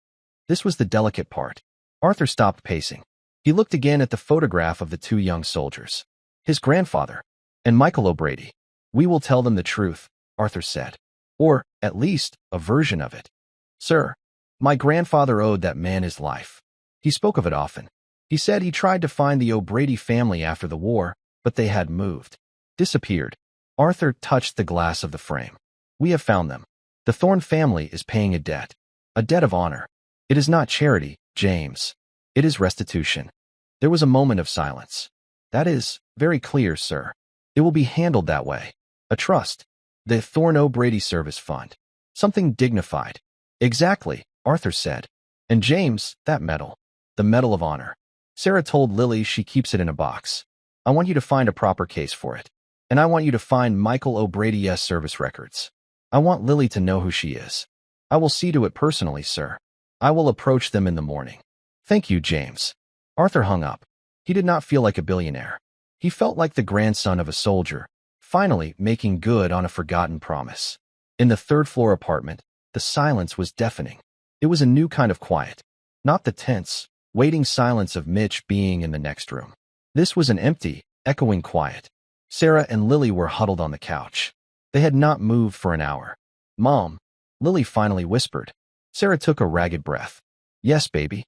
This was the delicate part. Arthur stopped pacing. He looked again at the photograph of the two young soldiers. His grandfather. And Michael O'Brady. "We will tell them the truth," Arthur said. "Or, at least, a version of it. Sir, my grandfather owed that man his life. He spoke of it often. He said he tried to find the O'Brady family after the war, but they had moved. Disappeared." Arthur touched the glass of the frame. "We have found them. The Thorne family is paying a debt of honor. It is not charity, James. It is restitution." There was a moment of silence. "That is very clear, sir. It will be handled that way. A trust. The Thorne O'Brady Service Fund. Something dignified." "Exactly," Arthur said. "And James, that medal. The Medal of Honor. Sarah told Lily she keeps it in a box. I want you to find a proper case for it. And I want you to find Michael O'Brady's service records. I want Lily to know who she is. I will see to it personally, sir. I will approach them in the morning." "Thank you, James." Arthur hung up. He did not feel like a billionaire. He felt like the grandson of a soldier, finally making good on a forgotten promise. In the third-floor apartment, the silence was deafening. It was a new kind of quiet. Not the tense, waiting silence of Mitch being in the next room. This was an empty, echoing quiet. Sarah and Lily were huddled on the couch. They had not moved for an hour. "Mom," Lily finally whispered. Sarah took a ragged breath. "Yes, baby.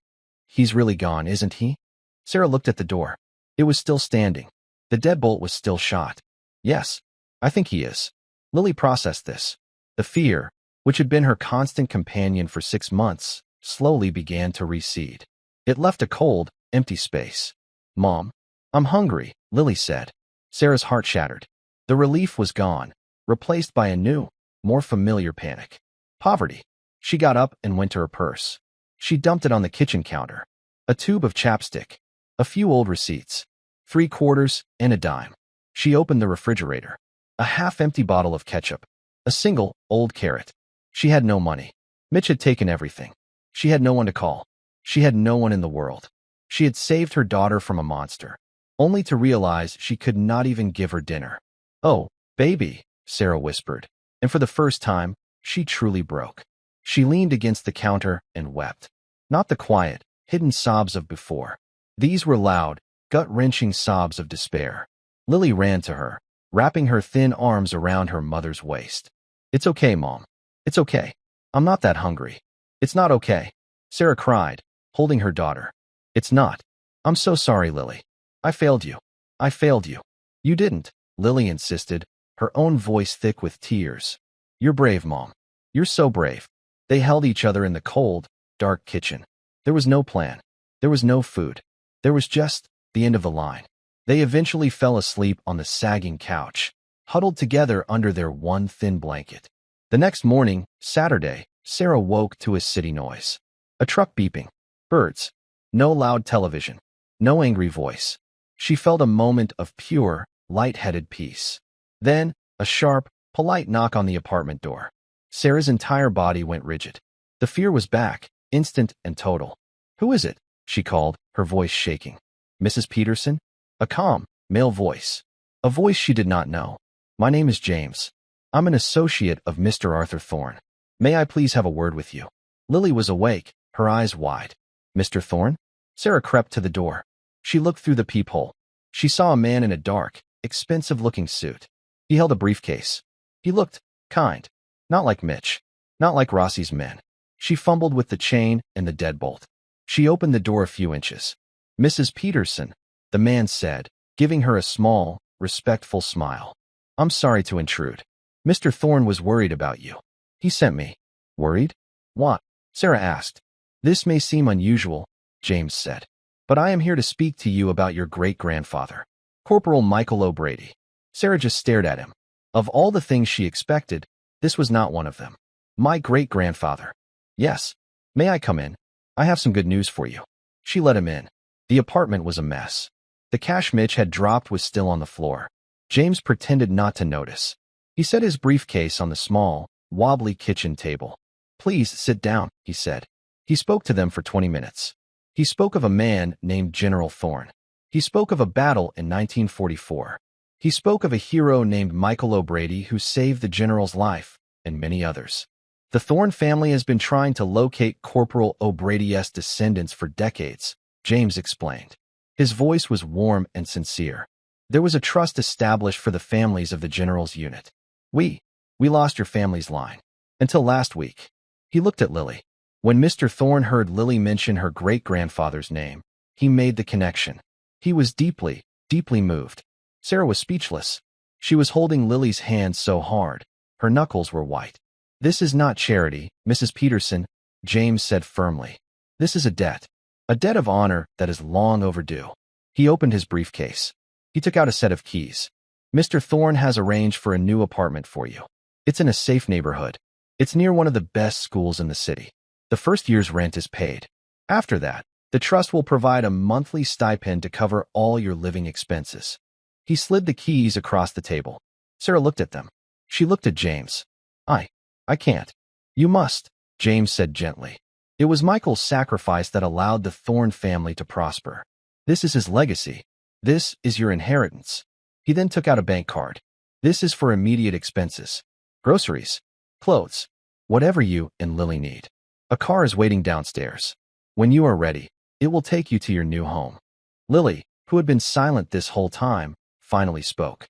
He's really gone, isn't he?" Sarah looked at the door. It was still standing. The deadbolt was still shot. "Yes, I think he is." Lily processed this. The fear, which had been her constant companion for 6 months, slowly began to recede. It left a cold, empty space. "Mom, I'm hungry," Lily said. Sarah's heart shattered. The relief was gone, replaced by a new, more familiar panic. Poverty. She got up and went to her purse. She dumped it on the kitchen counter. A tube of chapstick. A few old receipts. 3 quarters and a dime. She opened the refrigerator. A half-empty bottle of ketchup. A single, old carrot. She had no money. Mitch had taken everything. She had no one to call. She had no one in the world. She had saved her daughter from a monster, only to realize she could not even give her dinner. "Oh, baby," Sarah whispered, and for the first time, she truly broke. She leaned against the counter and wept. Not the quiet, hidden sobs of before. These were loud, gut-wrenching sobs of despair. Lily ran to her. wrapping her thin arms around her mother's waist. "It's okay, Mom. It's okay. I'm not that hungry. It's not okay," Sarah cried, holding her daughter. "It's not. I'm so sorry, Lily. I failed you. I failed you." "You didn't," Lily insisted, her own voice thick with tears. "You're brave, Mom. You're so brave." They held each other in the cold, dark kitchen. There was no plan. There was no food. There was just the end of the line. They eventually fell asleep on the sagging couch, huddled together under their one thin blanket. The next morning, Saturday, Sarah woke to a city noise. A truck beeping. Birds. No loud television. No angry voice. She felt a moment of pure, light-headed peace. Then, a sharp, polite knock on the apartment door. Sarah's entire body went rigid. The fear was back, instant and total. "Who is it?" she called, her voice shaking. "Mrs. Peterson?" A calm, male voice. A voice she did not know. "My name is James. I'm an associate of Mr. Arthur Thorne. May I please have a word with you?" Lily was awake, her eyes wide. "Mr. Thorne?" Sarah crept to the door. She looked through the peephole. She saw a man in a dark, expensive-looking suit. He held a briefcase. He looked kind. Not like Mitch. Not like Rossi's men. She fumbled with the chain and the deadbolt. She opened the door a few inches. "Mrs. Peterson," the man said, giving her a small, respectful smile. "I'm sorry to intrude. Mr. Thorne was worried about you. He sent me." "Worried? What?" Sarah asked. "This may seem unusual," James said, "but I am here to speak to you about your great-grandfather, Corporal Michael O'Brady." Sarah just stared at him. Of all the things she expected, this was not one of them. "My great-grandfather." "Yes. May I come in? I have some good news for you." She let him in. The apartment was a mess. The cash Mitch had dropped was still on the floor. James pretended not to notice. He set his briefcase on the small, wobbly kitchen table. "Please sit down," he said. He spoke to them for 20 minutes. He spoke of a man named General Thorne. He spoke of a battle in 1944. He spoke of a hero named Michael O'Brady who saved the general's life, and many others. "The Thorne family has been trying to locate Corporal O'Brady's descendants for decades," James explained. His voice was warm and sincere. "There was a trust established for the families of the general's unit. We lost your family's line. Until last week." He looked at Lily. When Mr. Thorne heard Lily mention her great-grandfather's name, he made the connection. He was deeply, deeply moved. Sarah was speechless. She was holding Lily's hand so hard. Her knuckles were white. "This is not charity, Mrs. Peterson," James said firmly. "This is a debt of honor that is long overdue." He opened his briefcase. He took out a set of keys. "Mr. Thorne has arranged for a new apartment for you. It's in a safe neighborhood. It's near one of the best schools in the city. The first year's rent is paid. After that, the trust will provide a monthly stipend to cover all your living expenses." He slid the keys across the table. Sarah looked at them. She looked at James. I can't." "You must," James said gently. "It was Michael's sacrifice that allowed the Thorne family to prosper. This is his legacy. This is your inheritance." He then took out a bank card. "This is for immediate expenses. Groceries, clothes, whatever you and Lily need. A car is waiting downstairs. When you are ready, it will take you to your new home." Lily, who had been silent this whole time, finally spoke.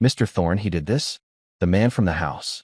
Mr. Thorne, he did this?" The man from the house.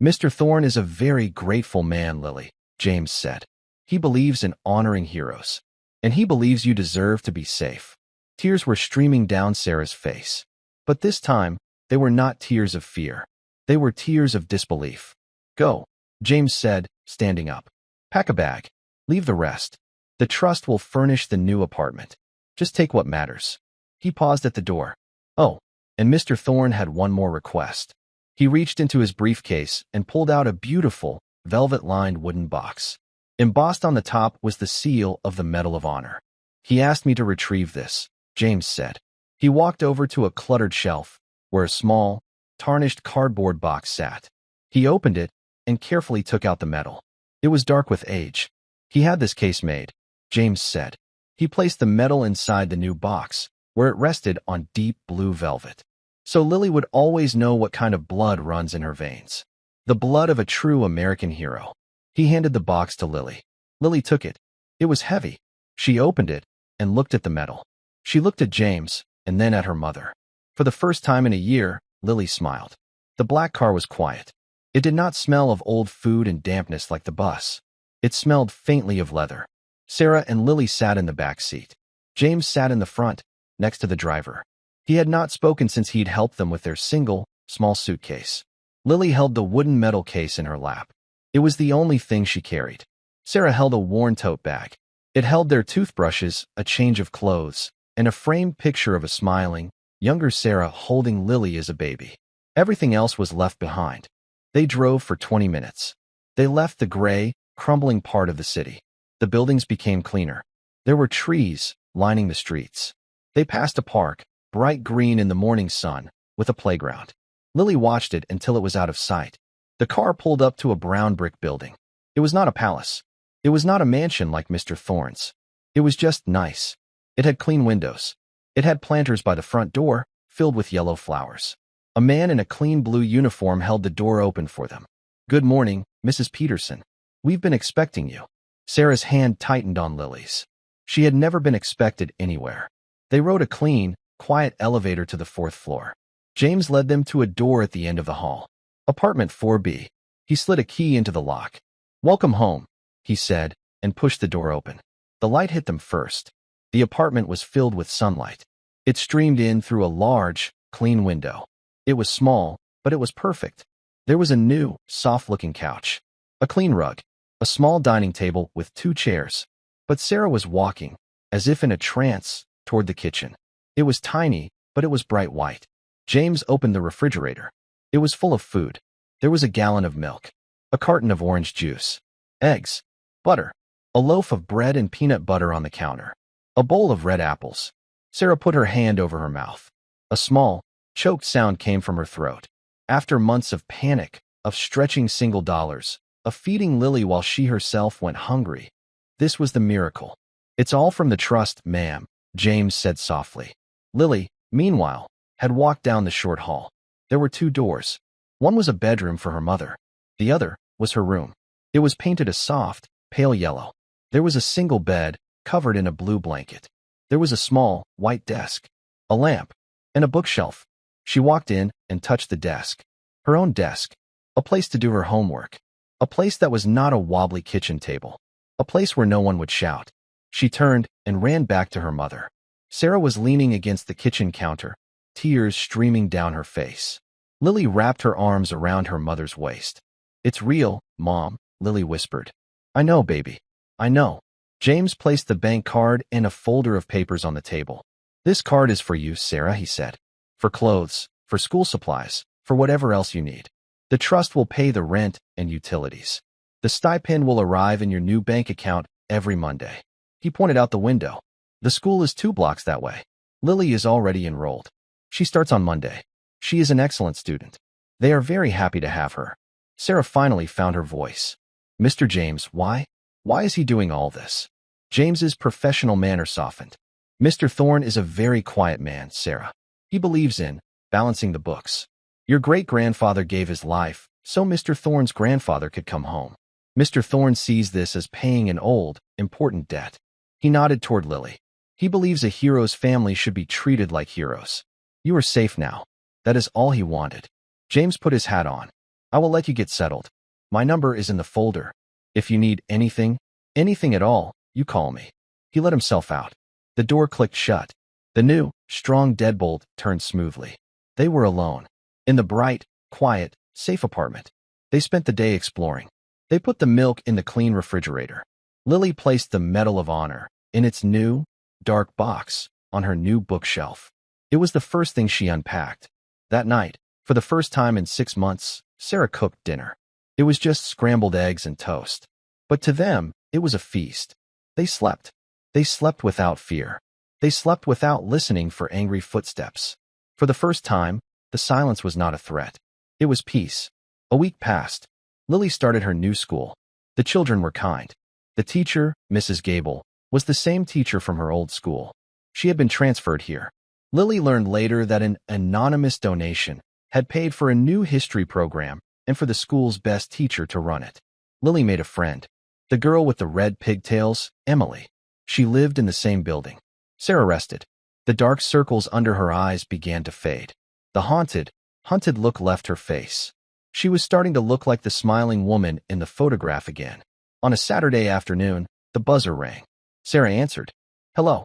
"Mr. Thorne is a very grateful man, Lily," James said. "He believes in honoring heroes. And he believes you deserve to be safe." Tears were streaming down Sarah's face. But this time, they were not tears of fear. They were tears of disbelief. "Go," James said, standing up. "Pack a bag. Leave the rest. The trust will furnish the new apartment. Just take what matters." He paused at the door. "Oh, and Mr. Thorne had one more request." He reached into his briefcase and pulled out a beautiful, velvet-lined wooden box. Embossed on the top was the seal of the Medal of Honor. "He asked me to retrieve this," James said. He walked over to a cluttered shelf, where a small, tarnished cardboard box sat. He opened it and carefully took out the medal. It was dark with age. "He had this case made," James said. He placed the medal inside the new box, where it rested on deep blue velvet. So Lily would always know what kind of blood runs in her veins. The blood of a true American hero. He handed the box to Lily. Lily took it. It was heavy. She opened it and looked at the medal. She looked at James and then at her mother. For the first time in a year, Lily smiled. The black car was quiet. It did not smell of old food and dampness like the bus. It smelled faintly of leather. Sarah and Lily sat in the back seat. James sat in the front, next to the driver. He had not spoken since he'd helped them with their single, small suitcase. Lily held the wooden metal case in her lap. It was the only thing she carried. Sarah held a worn tote bag. It held their toothbrushes, a change of clothes, and a framed picture of a smiling, younger Sarah holding Lily as a baby. Everything else was left behind. They drove for 20 minutes. They left the gray, crumbling part of the city. The buildings became cleaner. There were trees lining the streets. They passed a park, bright green in the morning sun, with a playground. Lily watched it until it was out of sight. The car pulled up to a brown brick building. It was not a palace. It was not a mansion like Mr. Thorne's. It was just nice. It had clean windows. It had planters by the front door, filled with yellow flowers. A man in a clean blue uniform held the door open for them. "Good morning, Mrs. Peterson. We've been expecting you." Sarah's hand tightened on Lily's. She had never been expected anywhere. They rode a clean, quiet elevator to the 4th floor. James led them to a door at the end of the hall. Apartment 4B. He slid a key into the lock. "Welcome home," he said, and pushed the door open. The light hit them first. The apartment was filled with sunlight. It streamed in through a large, clean window. It was small, but it was perfect. There was a new, soft-looking couch, a clean rug, a small dining table with 2 chairs. But Sarah was walking, as if in a trance, toward the kitchen. It was tiny, but it was bright white. James opened the refrigerator. It was full of food. There was a gallon of milk, a carton of orange juice, eggs, butter, a loaf of bread and peanut butter on the counter, a bowl of red apples. Sarah put her hand over her mouth. A small, choked sound came from her throat. After months of panic, of stretching single dollars, of feeding Lily while she herself went hungry, this was the miracle. "It's all from the trust, ma'am," James said softly. Lily, meanwhile, had walked down the short hall. There were 2 doors. One was a bedroom for her mother. The other was her room. It was painted a soft, pale yellow. There was a single bed, covered in a blue blanket. There was a small, white desk, a lamp, and a bookshelf. She walked in and touched the desk. Her own desk. A place to do her homework. A place that was not a wobbly kitchen table. A place where no one would shout. She turned and ran back to her mother. Sarah was leaning against the kitchen counter, tears streaming down her face. Lily wrapped her arms around her mother's waist. "It's real, Mom," Lily whispered. "I know, baby. I know." James placed the bank card and a folder of papers on the table. "This card is for you, Sarah," he said. "For clothes, for school supplies, for whatever else you need. The trust will pay the rent and utilities. The stipend will arrive in your new bank account every Monday." He pointed out the window. "The school is 2 blocks that way. Lily is already enrolled. She starts on Monday. She is an excellent student. They are very happy to have her." Sarah finally found her voice. "Mr. James, why? Why is he doing all this?" James's professional manner softened. "Mr. Thorne is a very quiet man, Sarah. He believes in balancing the books. Your great-grandfather gave his life so Mr. Thorne's grandfather could come home. Mr. Thorne sees this as paying an old, important debt." He nodded toward Lily. "He believes a hero's family should be treated like heroes. You are safe now." That is all he wanted. James put his hat on. "I will let you get settled. My number is in the folder. If you need anything at all, you call me." He let himself out. The door clicked shut. The new, strong deadbolt turned smoothly. They were alone. In the bright, quiet, safe apartment. They spent the day exploring. They put the milk in the clean refrigerator. Lily placed the Medal of Honor in its new, dark box on her new bookshelf. It was the first thing she unpacked. That night, for the first time in 6 months, Sarah cooked dinner. It was just scrambled eggs and toast. But to them, it was a feast. They slept. They slept without fear. They slept without listening for angry footsteps. For the first time, the silence was not a threat. It was peace. A week passed. Lily started her new school. The children were kind. The teacher, Mrs. Gable, was the same teacher from her old school. She had been transferred here. Lily learned later that an anonymous donation had paid for a new history program and for the school's best teacher to run it. Lily made a friend. The girl with the red pigtails, Emily. She lived in the same building. Sarah rested. The dark circles under her eyes began to fade. The hunted look left her face. She was starting to look like the smiling woman in the photograph again. On a Saturday afternoon, the buzzer rang. Sarah answered. "Hello.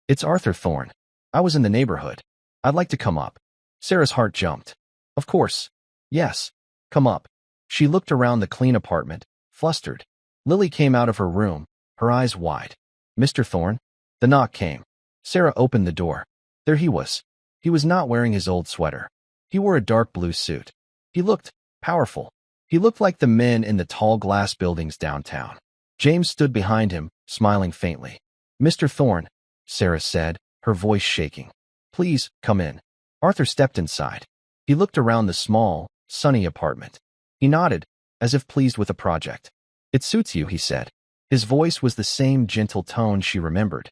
It's Arthur Thorne. I was in the neighborhood. I'd like to come up." Sarah's heart jumped. "Of course. Yes. Come up." She looked around the clean apartment, flustered. Lily came out of her room, her eyes wide. "Mr. Thorne?" The knock came. Sarah opened the door. There he was. He was not wearing his old sweater. He wore a dark blue suit. He looked powerful. He looked like the men in the tall glass buildings downtown. James stood behind him, smiling faintly. "Mr. Thorne," Sarah said, her voice shaking. "Please, come in." Arthur stepped inside. He looked around the small, sunny apartment. He nodded, as if pleased with the project. "It suits you," he said. His voice was the same gentle tone she remembered.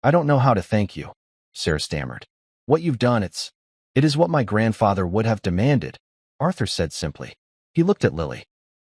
I don't know how to thank you," Sarah stammered. "What you've done, it is what my grandfather would have demanded," Arthur said simply. He looked at Lily.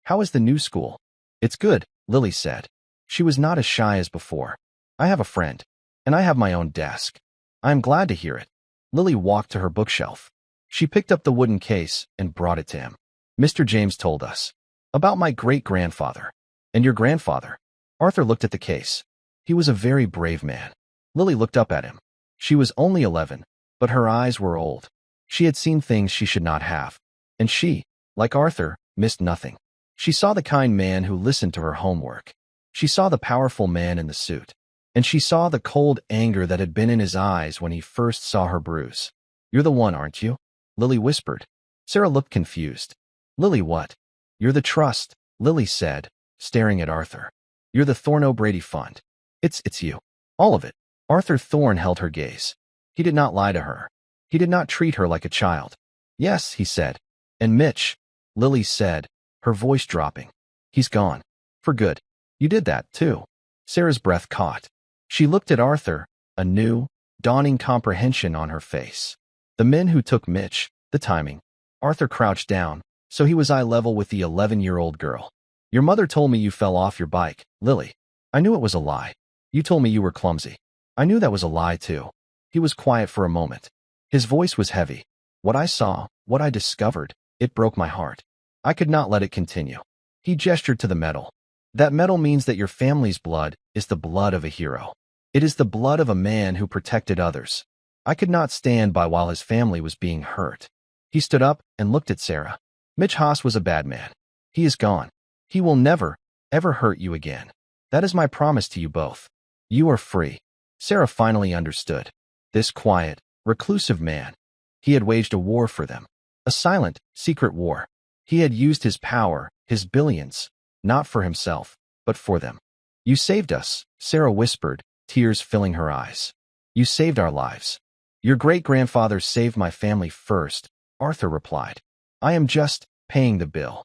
"How is the new school?" "It's good," Lily said. She was not as shy as before. "I have a friend, and I have my own desk. I am glad to hear it." Lily walked to her bookshelf. She picked up the wooden case and brought it to him. "Mr. James told us about my great-grandfather. And your grandfather." Arthur looked at the case. He was a very brave man. Lily looked up at him. She was only 11, but her eyes were old. She had seen things she should not have. And she, like Arthur, missed nothing. She saw the kind man who listened to her homework. She saw the powerful man in the suit. And she saw the cold anger that had been in his eyes when he first saw her bruise. "You're the one, aren't you?" Lily whispered. Sarah looked confused. "Lily, what?" "You're the trust," Lily said, staring at Arthur. "You're the Thorne O'Brady Fund. It's you. All of it." Arthur Thorne held her gaze. He did not lie to her. He did not treat her like a child. "Yes," he said. "And Mitch," Lily said, her voice dropping. "He's gone. For good." "You did that, too." Sarah's breath caught. She looked at Arthur, a new, dawning comprehension on her face. The men who took Mitch, the timing. Arthur crouched down, so he was eye level with the 11-year-old girl. "Your mother told me you fell off your bike, Lily. I knew it was a lie. You told me you were clumsy. I knew that was a lie, too." He was quiet for a moment. His voice was heavy. "What I saw, what I discovered, it broke my heart. I could not let it continue." He gestured to the medal. "That medal means that your family's blood is the blood of a hero. It is the blood of a man who protected others. I could not stand by while his family was being hurt." He stood up and looked at Sarah. "Mitch Haas was a bad man. He is gone. He will never, ever hurt you again. That is my promise to you both. You are free." Sarah finally understood. This quiet, reclusive man. He had waged a war for them. A silent, secret war. He had used his power, his billions, not for himself, but for them. "You saved us," Sarah whispered, tears filling her eyes. "You saved our lives." "Your great-grandfather saved my family first," Arthur replied. "I am just paying the bill."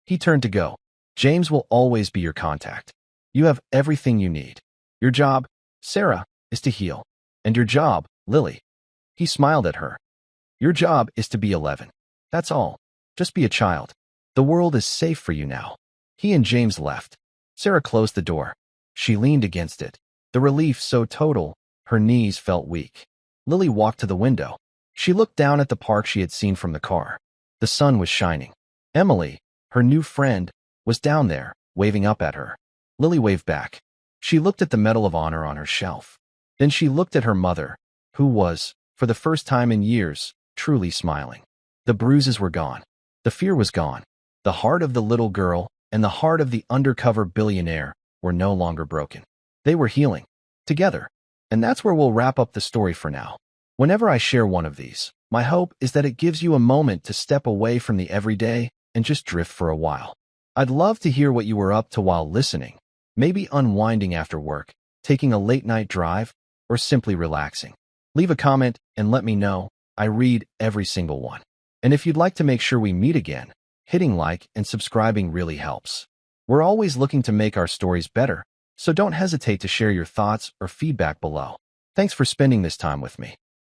He turned to go. "James will always be your contact. You have everything you need. Your job, Sarah, is to heal. And your job, Lily." He smiled at her. "Your job is to be 11. That's all. Just be a child. The world is safe for you now." He and James left. Sarah closed the door. She leaned against it. The relief so total, her knees felt weak. Lily walked to the window. She looked down at the park she had seen from the car. The sun was shining. Emily, her new friend, was down there, waving up at her. Lily waved back. She looked at the Medal of Honor on her shelf. Then she looked at her mother, who was, for the first time in years, truly smiling. The bruises were gone. The fear was gone. The heart of the little girl and the heart of the undercover billionaire were no longer broken. They were healing. Together. And that's where we'll wrap up the story for now. Whenever I share one of these, my hope is that it gives you a moment to step away from the everyday and just drift for a while. I'd love to hear what you were up to while listening. Maybe unwinding after work, taking a late-night drive, or simply relaxing. Leave a comment and let me know. I read every single one. And if you'd like to make sure we meet again, hitting like and subscribing really helps. We're always looking to make our stories better, so don't hesitate to share your thoughts or feedback below. Thanks for spending this time with me.